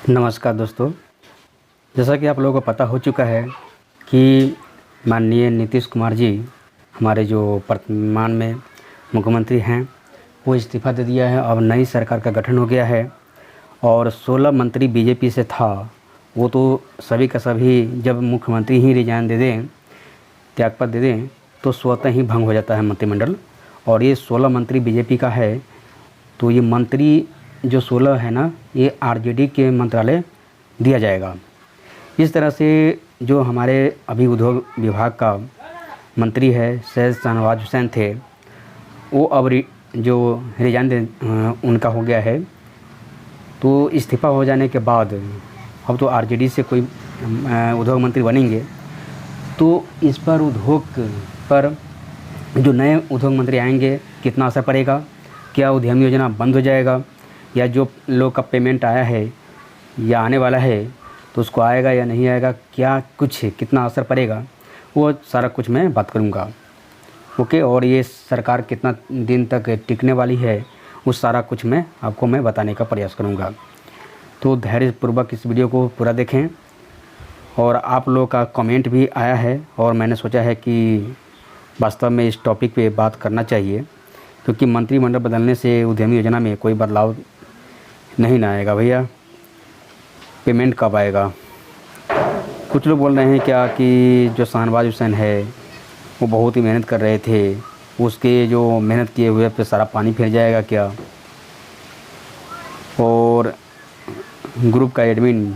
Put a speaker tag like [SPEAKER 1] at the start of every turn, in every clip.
[SPEAKER 1] नमस्कार दोस्तों, जैसा कि आप लोगों को पता हो चुका है कि माननीय नीतीश कुमार जी हमारे जो वर्तमान में मुख्यमंत्री हैं वो इस्तीफ़ा दे दिया है। अब नई सरकार का गठन हो गया है और 16 मंत्री बीजेपी से था, वो तो सभी का सभी जब मुख्यमंत्री ही रिजाइन दे दें, त्यागपत्र दे दें तो स्वतः ही भंग हो जाता है मंत्रिमंडल। और ये 16 मंत्री बीजेपी का है, तो ये मंत्री जो 16 है ना, ये आरजेडी के मंत्रालय दिया जाएगा। इस तरह से जो हमारे अभी उद्योग विभाग का मंत्री है सैयद शाहनवाज हुसैन थे, वो अब जो रिजाइन उनका हो गया है। तो इस्तीफ़ा हो जाने के बाद अब तो आरजेडी से कोई उद्योग मंत्री बनेंगे, तो इस पर उद्योग पर जो नए उद्योग मंत्री आएंगे कितना असर पड़ेगा, क्या उद्यम योजना बंद हो जाएगा, या जो लोग का पेमेंट आया है या आने वाला है तो उसको आएगा या नहीं आएगा, क्या कुछ कितना असर पड़ेगा, वो सारा कुछ मैं बात करूँगा। ओके, और ये सरकार कितना दिन तक टिकने वाली है उस सारा कुछ मैं बताने का प्रयास करूँगा। तो धैर्यपूर्वक इस वीडियो को पूरा देखें। और आप लोगों का कमेंट भी आया है और मैंने सोचा है कि वास्तव में इस टॉपिक पे बात करना चाहिए, क्योंकि मंत्रिमंडल बदलने से उद्यमी योजना में कोई बदलाव नहीं ना आएगा। भैया पेमेंट कब आएगा? कुछ लोग बोल रहे हैं क्या कि जो शाहनवाज हुसैन है वो बहुत ही मेहनत कर रहे थे, उसके जो मेहनत किए हुए पे सारा पानी फिर जाएगा क्या? और ग्रुप का एडमिन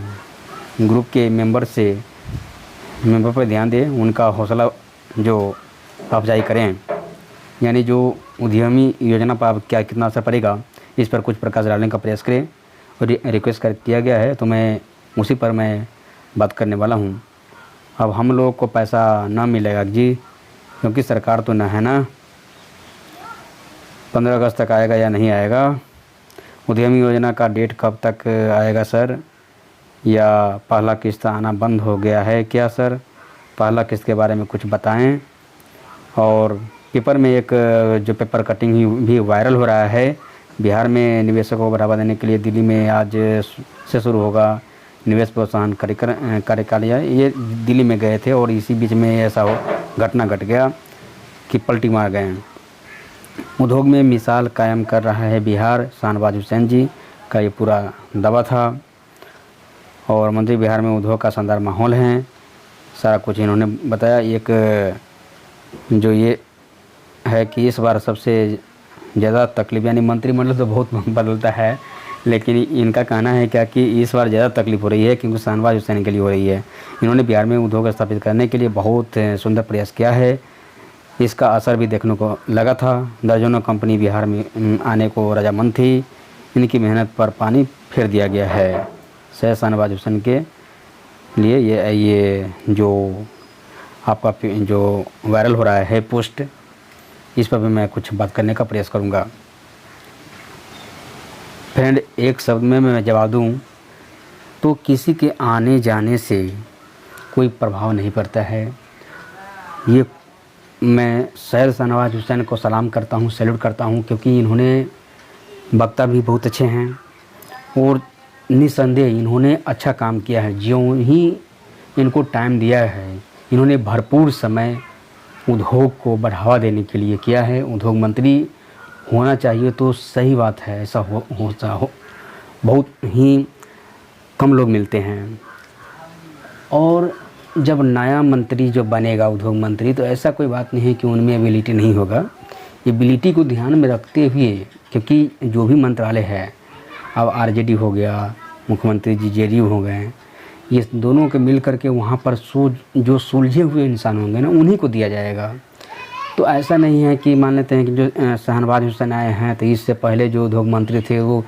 [SPEAKER 1] ग्रुप के मेंबर पर ध्यान दें, उनका हौसला जो अफजाई करें, यानी जो उद्यमी योजना पर क्या कितना असर पड़ेगा इस पर कुछ प्रकाश डालने का प्रयास करें। और रिक्वेस्ट किया गया है तो मैं उसी पर बात करने वाला हूँ। अब हम लोगों को पैसा ना मिलेगा जी, क्योंकि सरकार तो न है ना। 15 अगस्त तक आएगा या नहीं आएगा? उद्यमी योजना का डेट कब तक आएगा सर? या पहला किस्त आना बंद हो गया है क्या सर? पहला किस्त के बारे में कुछ बताएं। और पेपर में एक जो पेपर कटिंग भी वायरल हो रहा है, बिहार में निवेशकों को बढ़ावा देने के लिए दिल्ली में आज से शुरू होगा निवेश प्रोत्साहन कार्यकाल। ये दिल्ली में गए थे और इसी बीच में ऐसा घटना घट गया कि पलटी मार गए। उद्योग में मिसाल कायम कर रहा है बिहार, शाहनवाज हुसैन जी का ये पूरा दावा था। और मंत्री बिहार में उद्योग का शानदार माहौल है, सारा कुछ इन्होंने बताया। एक जो ये है कि इस बार सबसे ज़्यादा तकलीफ, यानी मंत्रिमंडल तो बहुत बदलता है, लेकिन इनका कहना है क्या कि इस बार ज़्यादा तकलीफ हो रही है क्योंकि शाहनवाज हुसैन के लिए हो रही है। इन्होंने बिहार में उद्योग स्थापित करने के लिए बहुत सुंदर प्रयास किया है, इसका असर भी देखने को लगा था। दर्जनों कंपनी बिहार में आने को रजामंद थी, इनकी मेहनत पर पानी फेर दिया गया है। सैयद शाहनवाज हुसैन के लिए ये जो आपका जो वायरल हो रहा है पोस्ट, इस पर भी मैं कुछ बात करने का प्रयास करूंगा। फ्रेंड, एक शब्द में मैं जवाब दूं तो किसी के आने जाने से कोई प्रभाव नहीं पड़ता है। ये मैं सैयद शाहनवाज हुसैन को सलाम करता हूं, सैल्यूट करता हूं, क्योंकि इन्होंने वक्ता भी बहुत अच्छे हैं और निसंदेह इन्होंने अच्छा काम किया है। ज्यों ही इनको टाइम दिया है, इन्होंने भरपूर समय उद्योग को बढ़ावा देने के लिए किया है। उद्योग मंत्री होना चाहिए तो सही बात है, ऐसा हो बहुत ही कम लोग मिलते हैं। और जब नया मंत्री जो बनेगा उद्योग मंत्री, तो ऐसा कोई बात नहीं है कि उनमें एबिलिटी नहीं होगा। एबिलिटी को ध्यान में रखते हुए, क्योंकि जो भी मंत्रालय है, अब आरजेडी हो गया, मुख्यमंत्री जी जेडीयू हो गए, ये दोनों के मिल करके वहाँ पर जो सुलझे हुए इंसान होंगे ना, उन्हीं को दिया जाएगा। तो ऐसा नहीं है कि मान लेते हैं कि जो शाहनवाज हुसैन आए हैं तो इससे पहले जो उद्योग मंत्री थे वो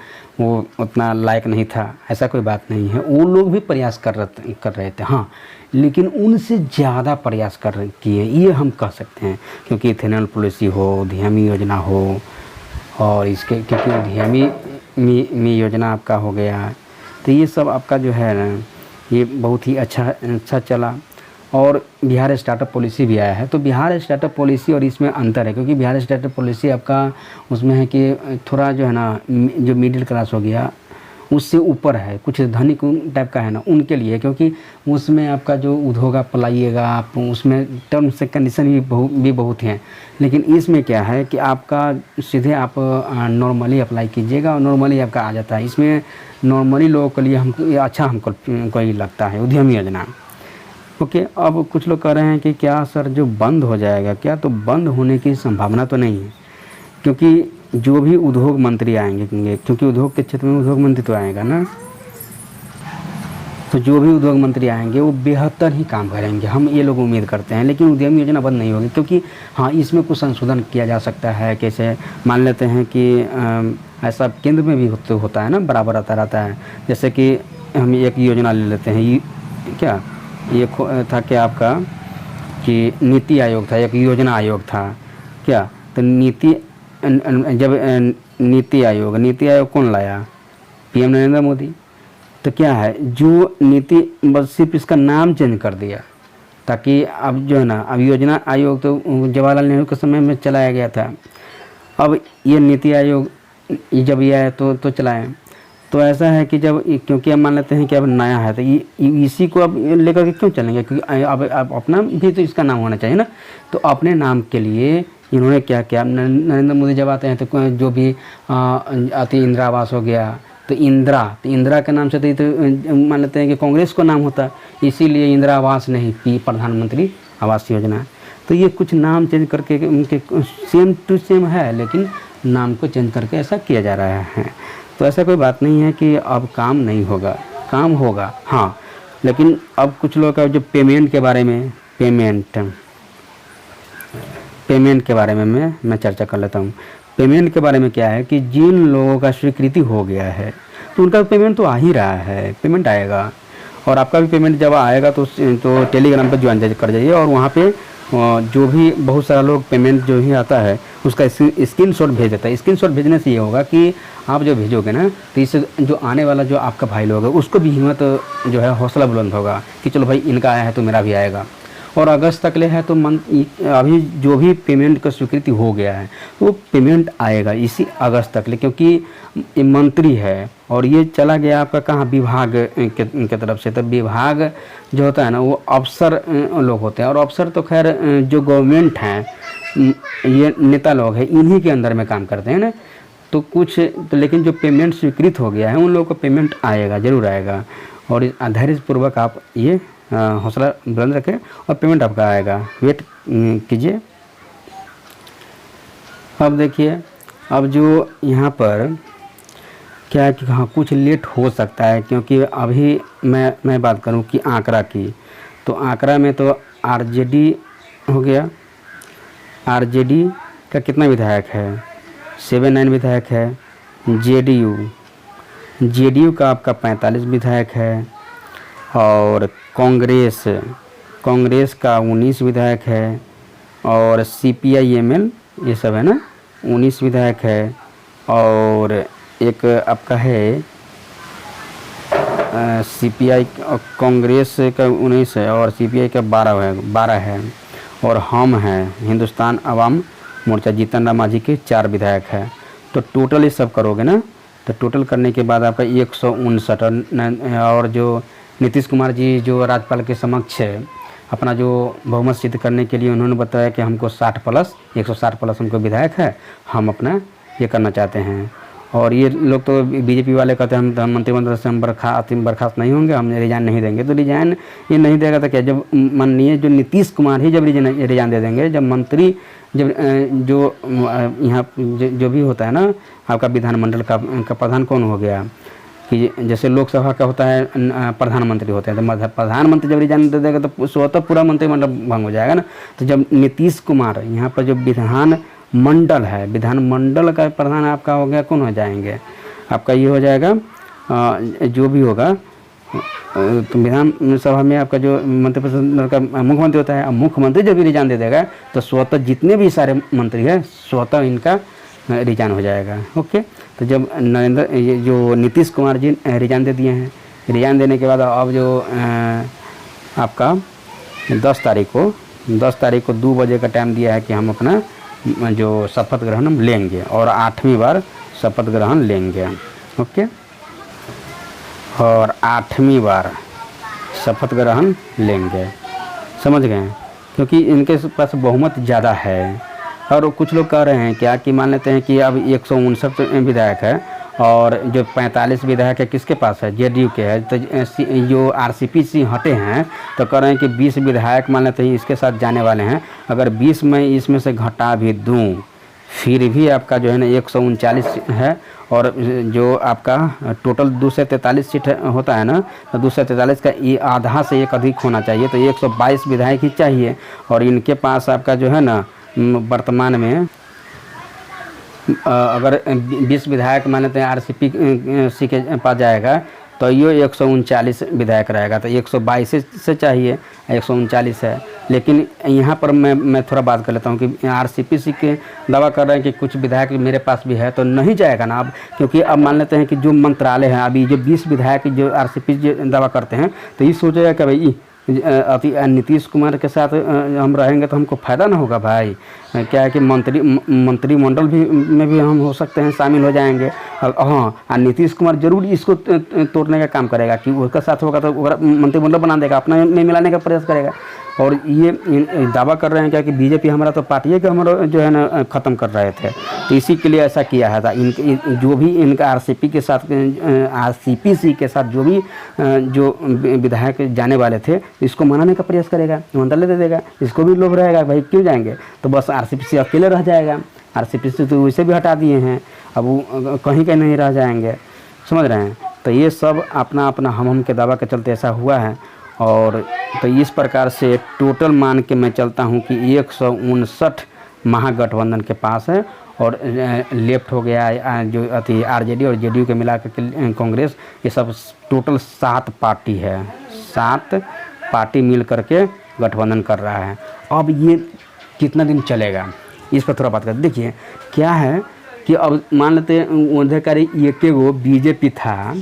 [SPEAKER 1] उतना लायक नहीं था, ऐसा कोई बात नहीं है। वो लोग भी प्रयास कर रहे थे, हाँ, लेकिन उनसे ज़्यादा प्रयास किए, ये हम कह सकते हैं। क्योंकि इथेनॉल पॉलिसी हो, उद्यमी योजना हो, और इसके क्योंकि उद्यमी योजना आपका हो गया, तो ये सब आपका जो है ना, ये बहुत ही अच्छा चला। और बिहार स्टार्टअप पॉलिसी भी आया है। तो बिहार स्टार्टअप पॉलिसी और इसमें अंतर है, क्योंकि बिहार स्टार्टअप पॉलिसी आपका उसमें है कि थोड़ा जो है ना, जो मिडिल क्लास हो गया उससे ऊपर है, कुछ धनिक टाइप का है ना, उनके लिए, क्योंकि उसमें आपका जो उद्योग आप लाइएगा, आप उसमें टर्म्स एंड कंडीशन भी बहुत हैं। लेकिन इसमें क्या है कि आपका सीधे आप नॉर्मली अप्लाई कीजिएगा और नॉर्मली आपका आ जाता है। इसमें नॉर्मली लोगों के लिए हमको ही लगता है उद्यमी योजना। ओके, अब कुछ लोग कह रहे हैं कि क्या सर जो बंद हो जाएगा क्या? तो बंद होने की संभावना तो नहीं है, क्योंकि जो भी उद्योग मंत्री आएंगे, क्योंकि उद्योग के क्षेत्र में उद्योग मंत्री तो आएगा ना, तो जो भी उद्योग मंत्री आएंगे वो बेहतर ही काम करेंगे, हम ये लोग उम्मीद करते हैं। लेकिन उद्यमी योजना बंद नहीं होगी, क्योंकि हाँ इसमें कुछ संशोधन किया जा सकता है। कैसे? मान लेते हैं कि ऐसा केंद्र में भी होता है ना, बराबर आता रहता है। जैसे कि हम एक योजना ले लेते हैं, क्या ये था कि आपका कि नीति आयोग था, एक योजना आयोग था क्या? तो जब नीति आयोग कौन लाया? पीएम नरेंद्र मोदी। तो क्या है, जो नीति बस सिर्फ इसका नाम चेंज कर दिया, ताकि अब जो है ना, अब योजना आयोग तो जवाहरलाल नेहरू के समय में चलाया गया था। अब ये नीति आयोग जब ये आया तो चलाएं। तो ऐसा है कि जब, क्योंकि अब मान लेते हैं कि अब नया है तो इसी को अब लेकर के क्यों चलेंगे? क्योंकि अब अपना भी तो इसका नाम होना चाहिए ना। तो अपने नाम के लिए इन्होंने क्या किया, नरेंद्र मोदी जब आते हैं तो जो भी आती इंदिरा आवास हो गया, तो इंदिरा के नाम से तो मान लेते हैं कि कांग्रेस को नाम होता, इसीलिए इंदिरा आवास नहीं, प्रधानमंत्री आवास योजना। तो ये कुछ नाम चेंज करके उनके सेम टू सेम है, लेकिन नाम को चेंज करके ऐसा किया जा रहा है। तो ऐसा कोई बात नहीं है कि अब काम नहीं होगा, काम होगा हाँ। लेकिन अब कुछ लोग का जो पेमेंट के बारे में, पेमेंट के बारे में मैं चर्चा कर लेता हूँ। पेमेंट के बारे में क्या है कि जिन लोगों का स्वीकृति हो गया है तो उनका पेमेंट तो आ ही रहा है, पेमेंट आएगा। और आपका भी पेमेंट जब आएगा तो टेलीग्राम पर ज्वाइन कर जाइए, और वहाँ पे जो भी बहुत सारा लोग पेमेंट जो ही आता है उसका स्क्रीनशॉट भेज देता है। स्क्रीनशॉट भेजने से ये होगा कि आप जो भेजोगे ना, तो इससे जो आने वाला जो आपका भाई लोग है उसको भी हिम्मत जो है, हौसला बुलंद होगा कि चलो भाई इनका आया है तो मेरा भी आएगा। और अगस्त तक ले है तो अभी जो भी पेमेंट का स्वीकृति हो गया है वो पेमेंट आएगा इसी अगस्त तक ले, क्योंकि ये मंत्री है और ये चला गया आपका कहाँ, विभाग के तरफ से। तो विभाग जो होता है ना वो अफसर लोग होते हैं, और अफसर तो खैर जो गवर्नमेंट हैं, ये नेता लोग हैं, इन्हीं के अंदर में काम करते हैं ना। तो कुछ तो, लेकिन जो पेमेंट स्वीकृत हो गया है उन लोगों को पेमेंट आएगा, ज़रूर आएगा। और धैर्यपूर्वक आप ये हौसला बुलंद रखें और पेमेंट आपका आएगा, वेट कीजिए। अब देखिए, अब जो यहाँ पर क्या है कि हाँ कुछ लेट हो सकता है, क्योंकि अभी मैं बात करूँ कि आंकड़ा की, तो आंकड़ा में तो आरजेडी हो गया। आरजेडी का कितना विधायक है? 79 विधायक है। जेडीयू का आपका 45 विधायक है। और कांग्रेस का 19 विधायक है। और CPI-ML ये सब है ना, 19 विधायक है। और एक आपका है CPI, कांग्रेस का 19 है और CPI का 12 है। और हम हैं हिंदुस्तान अवाम मोर्चा, जीतन राम मांझी के 4 विधायक है। तो टोटल ये सब करोगे ना, तो टोटल करने के बाद आपका 159। और जो नीतीश कुमार जी जो राज्यपाल के समक्ष अपना जो बहुमत सिद्ध करने के लिए उन्होंने बताया कि हमको 160 प्लस उनको विधायक है, हम अपना ये करना चाहते हैं। और ये लोग तो बीजेपी वाले कहते हैं हम मंत्रिमंडल से हम बर्खास्त नहीं होंगे, हम रिजाइन नहीं देंगे। तो रिजाइन ये नहीं देगा तो क्या, जब माननीय जो नीतीश कुमार ही जब रिजाइन दे देंगे, जब मंत्री जब जो यहाँ जो भी होता है ना आपका विधानमंडल का प्रधान कौन हो गया, कि जैसे लोकसभा का होता है प्रधानमंत्री होते हैं, तो प्रधानमंत्री जब रिजाइन दे देगा तो स्वतः पूरा मंत्रिमंडल भंग हो जाएगा ना। तो जब नीतीश कुमार यहाँ पर जो विधानमंडल है, विधानमंडल का प्रधान आपका हो गया, कौन हो जाएंगे आपका, ये हो जाएगा जो भी होगा। तो विधानसभा में आपका जो मंत्रिपरिषद का मुख्यमंत्री होता है, अब मुख्यमंत्री जब भी रिजाइन दे देगा तो स्वतः जितने भी सारे मंत्री हैं स्वतः इनका रिजाइन हो जाएगा। ओके, तो जब जो नीतीश कुमार जी रिजाइन दे दिए हैं, रिजाइन देने के बाद अब जो आपका 10 तारीख को 2 बजे का टाइम दिया है कि हम अपना जो शपथ ग्रहण हम लेंगे और 8वीं बार शपथ ग्रहण लेंगे। ओके। और 8वीं बार शपथ ग्रहण लेंगे। समझ गए? क्योंकि इनके पास बहुमत ज़्यादा है। और कुछ लोग कह रहे हैं क्या कि मान लेते हैं कि अब 159 विधायक है और जो 45 विधायक है किसके पास है, जेडीयू के है। तो जो आरसीपी से हटे हैं तो कह रहे हैं कि 20 विधायक मान लेते हैं इसके साथ जाने वाले हैं। अगर 20 में इसमें से घटा भी दूँ फिर भी आपका जो है ना 139 है। और जो आपका टोटल 243 सीट होता है ना, तो 243 का ये आधा से एक अधिक होना चाहिए। तो 122 विधायक ही चाहिए। और इनके पास आपका जो है ना वर्तमान में अगर 20 विधायक मान लेते हैं आरसीपी सी के पास जाएगा तो ये 139 विधायक रहेगा। तो 122 से चाहिए, 139 है। लेकिन यहाँ पर मैं थोड़ा बात कर लेता हूँ कि आरसीपी के दावा कर रहे हैं कि कुछ विधायक मेरे पास भी है, तो नहीं जाएगा ना अब। क्योंकि अब मान लेते हैं कि जो मंत्रालय हैं, अभी जो 20 विधायक जो आरसीपी दावा करते हैं तो ये सोचेगा कि भाई नीतीश कुमार के साथ हम रहेंगे तो हमको फ़ायदा ना होगा भाई। क्या है कि मंत्रिमंडल में भी हम हो सकते हैं, शामिल हो जाएंगे। हाँ, नीतीश कुमार जरूर इसको तोड़ने का काम करेगा कि उसका साथ होगा तो मंत्रिमंडल बना देगा, अपना में मिलाने का प्रयास करेगा। और ये दावा कर रहे हैं क्या कि बीजेपी हमारा तो पार्टी है कि हमारा जो है ना ख़त्म कर रहे थे। तो इसी के लिए ऐसा किया है था। जो भी इनका आरसीपी के साथ जो भी जो विधायक जाने वाले थे इसको मनाने का प्रयास करेगा, मंत्रालय दे देगा। इसको भी लोभ रहेगा भाई क्यों जाएंगे, तो बस आरसीपी से अकेले रह जाएगा। आरसीपी से तो वैसे भी हटा दिए हैं, अब वो कहीं के नहीं रह जाएंगे। समझ रहे हैं? तो ये सब अपना अपना हम के दावा के चलते ऐसा हुआ है। और तो इस प्रकार से टोटल मान के मैं चलता हूँ कि 159 महागठबंधन के पास है। और लेफ्ट हो गया जो अति आरजेडी और जेडीयू के मिला के कांग्रेस, ये सब टोटल 7 पार्टी है। 7 पार्टी मिल करके गठबंधन कर रहा है। अब ये कितना दिन चलेगा इस पर थोड़ा बात करते। देखिए क्या है कि अब मान लेते हैं अधिकारी एक वो बीजेपी था,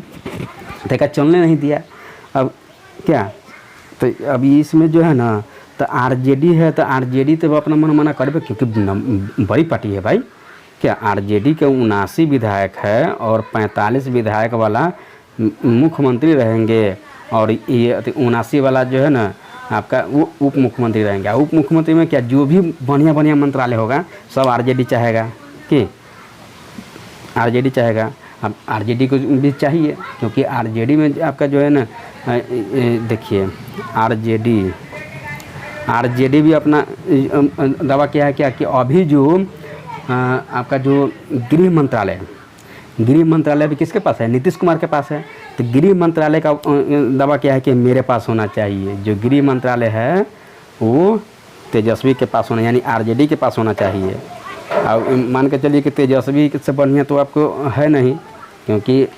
[SPEAKER 1] देखा चलने नहीं दिया। अब क्या तो अभी इसमें जो है ना तो आरजेडी है, तो आरजेडी तो अपना मन मना करबे क्योंकि बड़ी पार्टी है भाई। क्या आरजेडी के 79 विधायक है और 45 विधायक वाला मुख्यमंत्री रहेंगे। और ये 79 वाला जो है ना आपका वो उप मुख्यमंत्री रहेंगे। उप मुख्यमंत्री में क्या जो भी बढ़िया बढ़िया मंत्रालय होगा सब आरजेडी चाहेगा कि आरजेडी चाहेगा। अब आरजेडी को भी चाहिए क्योंकि आरजेडी में आपका जो है ना देखिए आरजेडी भी अपना दावा किया है क्या कि अभी जो आपका जो गृह मंत्रालय भी किसके पास है, नीतीश कुमार के पास है। तो गृह मंत्रालय का दावा क्या है कि मेरे पास होना चाहिए। जो गृह मंत्रालय है वो तेजस्वी के पास होना, यानी आरजेडी के पास होना चाहिए। अब मान के चलिए कि तेजस्वी से बढ़िया तो आपको है नहीं, क्योंकि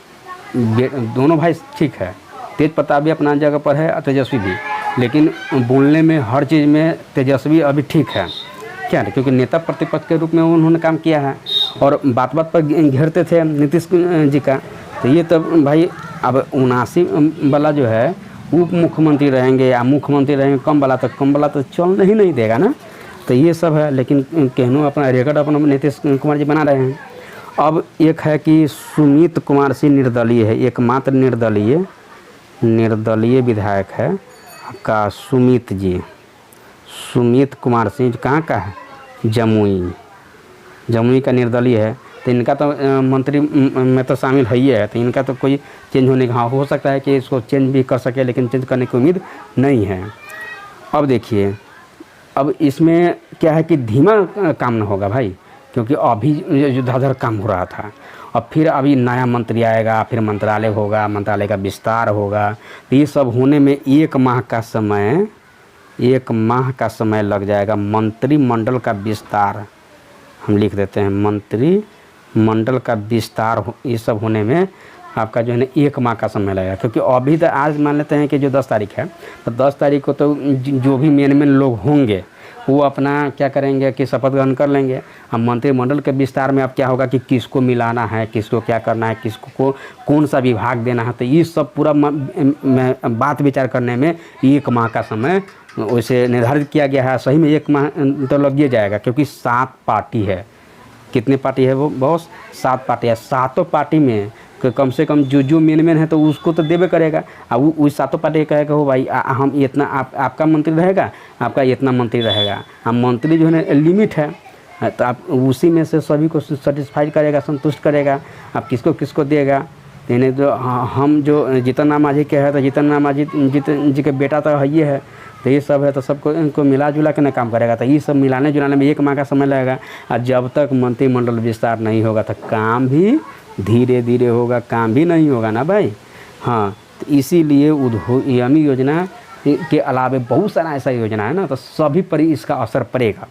[SPEAKER 1] दोनों भाई ठीक है। तेज प्रताप भी अपना जगह पर है और तेजस्वी भी, लेकिन बोलने में हर चीज़ में तेजस्वी अभी ठीक है। क्या है, क्योंकि नेता प्रतिपक्ष के रूप में उन्होंने काम किया है और बात बात पर घेरते थे नीतीश जी का। तो ये तब भाई अब 79 वाला जो है उप मुख्यमंत्री रहेंगे या मुख्यमंत्री रहेंगे, कम वाला तो चलने ही नहीं देगा ना। तो ये सब है, लेकिन कहनो अपना रिकॉर्ड अपना नीतीश कुमार जी बना रहे हैं। अब एक है कि सुमित कुमार सिंह निर्दलीय है, एकमात्र निर्दलीय विधायक है आपका सुमित कुमार सिंह। कहाँ का है, जमुई का निर्दलीय है। तो इनका तो मंत्री में तो शामिल है ही है, तो इनका तो कोई चेंज होने का हो सकता है कि इसको चेंज भी कर सके, लेकिन चेंज करने की उम्मीद नहीं है। अब देखिए अब इसमें क्या है कि धीमा काम ना होगा भाई, क्योंकि अभी इधर काम हो रहा था। अब फिर अभी नया मंत्री आएगा, फिर मंत्रालय होगा, मंत्रालय का विस्तार होगा। तो ये सब होने में 1 माह का समय लग जाएगा। मंत्रिमंडल का विस्तार हम लिख देते हैं, मंत्रिमंडल का विस्तार ये सब होने में आपका जो है ना 1 माह का समय लगेगा। क्योंकि अभी तो आज मान लेते हैं कि जो 10 तारीख है, तो 10 तारीख को तो जो भी मेन लोग होंगे वो अपना क्या करेंगे कि शपथ ग्रहण कर लेंगे। अब मंत्रिमंडल के विस्तार में अब क्या होगा कि किसको मिलाना है, किसको क्या करना है, किसको कौन सा विभाग देना है, तो ये सब पूरा बात विचार करने में 1 माह का समय वैसे निर्धारित किया गया है। सही में 1 माह तो लग ही जाएगा, क्योंकि 7 पार्टी है। कितने पार्टी है वो बॉस? 7 पार्टी है। 7 पार्टी में कम से कम जो मेन है तो उसको तो देवे करेगा। अब वो सातों पार्टी कहेगा हो भाई हम इतना आपका मंत्री रहेगा, आपका इतना मंत्री रहेगा। अब मंत्री जो है ना लिमिट है, तो आप उसी में से सभी को सेटिस्फाइड करेगा, संतुष्ट करेगा। आप किसको किसको देगा। यानी तो हम जो जीतन राम मांझी के है तो जीतन राम मांझी जी के बेटा तो है ही है, तो ये सब है तो सबको इनको मिला जुला के ना काम करेगा। तो ये सब मिलाने जुलाने में 1 माह का समय लगेगा। और जब तक मंत्रिमंडल विस्तार नहीं होगा तो काम भी धीरे धीरे होगा, काम भी नहीं होगा ना भाई। हाँ, तो इसीलिए उद्यमी योजना के अलावे बहुत सारा ऐसा योजना है ना, तो सभी पर इसका असर पड़ेगा।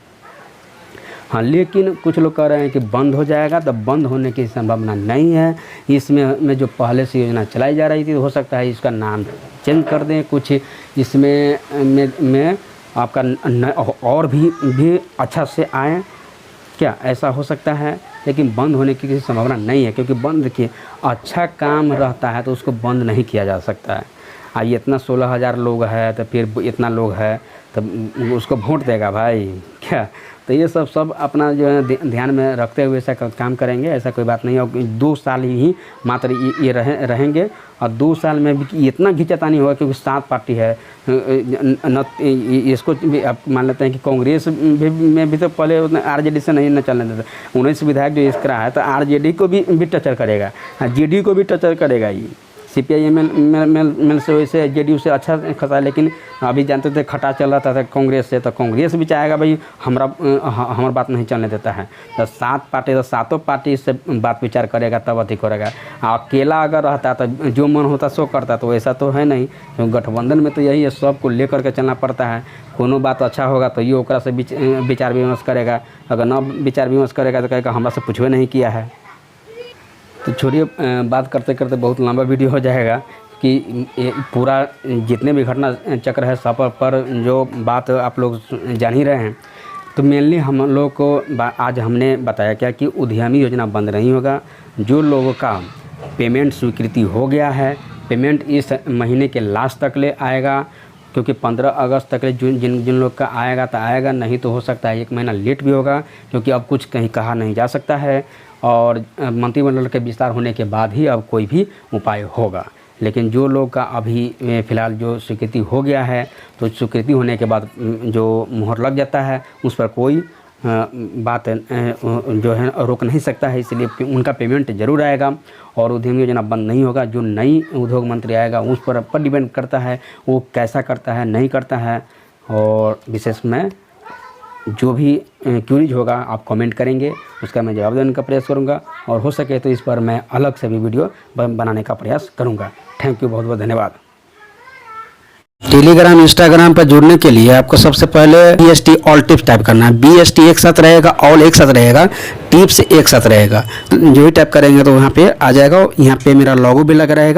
[SPEAKER 1] हाँ, लेकिन कुछ लोग कह रहे हैं कि बंद हो जाएगा, तो बंद होने की संभावना नहीं है। इसमें जो पहले से योजना चलाई जा रही थी, तो हो सकता है इसका नाम चेंज कर दें, कुछ इसमें में आपका और भी अच्छा से आए, क्या ऐसा हो सकता है। लेकिन बंद होने की किसी संभावना नहीं है, क्योंकि बंद देखिए अच्छा काम रहता है तो उसको बंद नहीं किया जा सकता है। ये इतना 16,000 लोग है तो फिर इतना लोग है तब उसको वोट देगा भाई क्या। तो ये सब अपना जो है ध्यान में रखते हुए ऐसा काम करेंगे, ऐसा कोई बात नहीं है। 2 साल ही मात्र ये रहेंगे, और 2 साल में भी इतना घिंचातानी होगा, क्योंकि 7 पार्टी है इसको भी आप मान लेते हैं कि कांग्रेस में भी तो पहले उतना आरजेडी से नहीं न चलने देता। 19 विधायक जो इसका है तो आरजेडी को भी टचर करेगा, जेडी को भी टचर करेगा। ये CPI-ML से वैसे जेडीयू से अच्छा खसा, लेकिन अभी जानते थे खटा चल रहा था कांग्रेस से, तो कांग्रेस भी चाहेगा भाई हमारा बात नहीं चलने देता है। तो 7 पार्टी, तो सातों पार्टी से बात विचार करेगा तब अधिक करेगा। अकेला अगर रहता तो जो मन होता सो करता, तो ऐसा तो है नहीं। क्योंकि गठबंधन में तो यही है, सबको लेकर के चलना पड़ता है। कोनो बात अच्छा होगा तो ये ओकरा से विचार विमर्श करेगा, अगर न विचार विमर्श करेगा तो कहेगा हमरा से पूछवे नहीं किया है। तो छोड़िए, बात करते करते बहुत लंबा वीडियो हो जाएगा कि पूरा जितने भी घटना चक्र है सब पर जो बात आप लोग जान ही रहे हैं। तो मेनली हम लोग को आज हमने बताया क्या कि उद्यमी योजना बंद नहीं होगा। जो लोगों का पेमेंट स्वीकृति हो गया है, पेमेंट इस महीने के लास्ट तक ले आएगा, क्योंकि 15 अगस्त तक जिन लोग का आएगा तो आएगा, नहीं तो हो सकता है 1 महीना लेट भी होगा, क्योंकि अब कुछ कहीं कहा नहीं जा सकता है। और मंत्रिमंडल के विस्तार होने के बाद ही अब कोई भी उपाय होगा। लेकिन जो लोग का अभी फ़िलहाल जो स्वीकृति हो गया है, तो स्वीकृति होने के बाद जो मुहर लग जाता है उस पर कोई बात जो है रोक नहीं सकता है। इसलिए उनका पेमेंट ज़रूर आएगा और उद्यमी योजना बंद नहीं होगा। जो नई उद्योग मंत्री आएगा उस पर डिपेंड करता है वो कैसा करता है, नहीं करता है। और विशेष में जो भी क्यूरीज होगा आप कमेंट करेंगे, उसका मैं जवाब देने का प्रयास करूंगा, और हो सके तो इस पर मैं अलग से भी वीडियो बनाने का प्रयास करूंगा। थैंक यू, बहुत बहुत धन्यवाद। टेलीग्राम इंस्टाग्राम पर जुड़ने के लिए आपको सबसे पहले BST ऑल टिप्स टाइप करना है। BST एक साथ रहेगा, ऑल एक साथ रहेगा, टिप्स एक साथ रहेगा। जो ही टाइप करेंगे तो वहाँ पे आ जाएगा। यहाँ पे मेरा लोगो भी लगा रहेगा।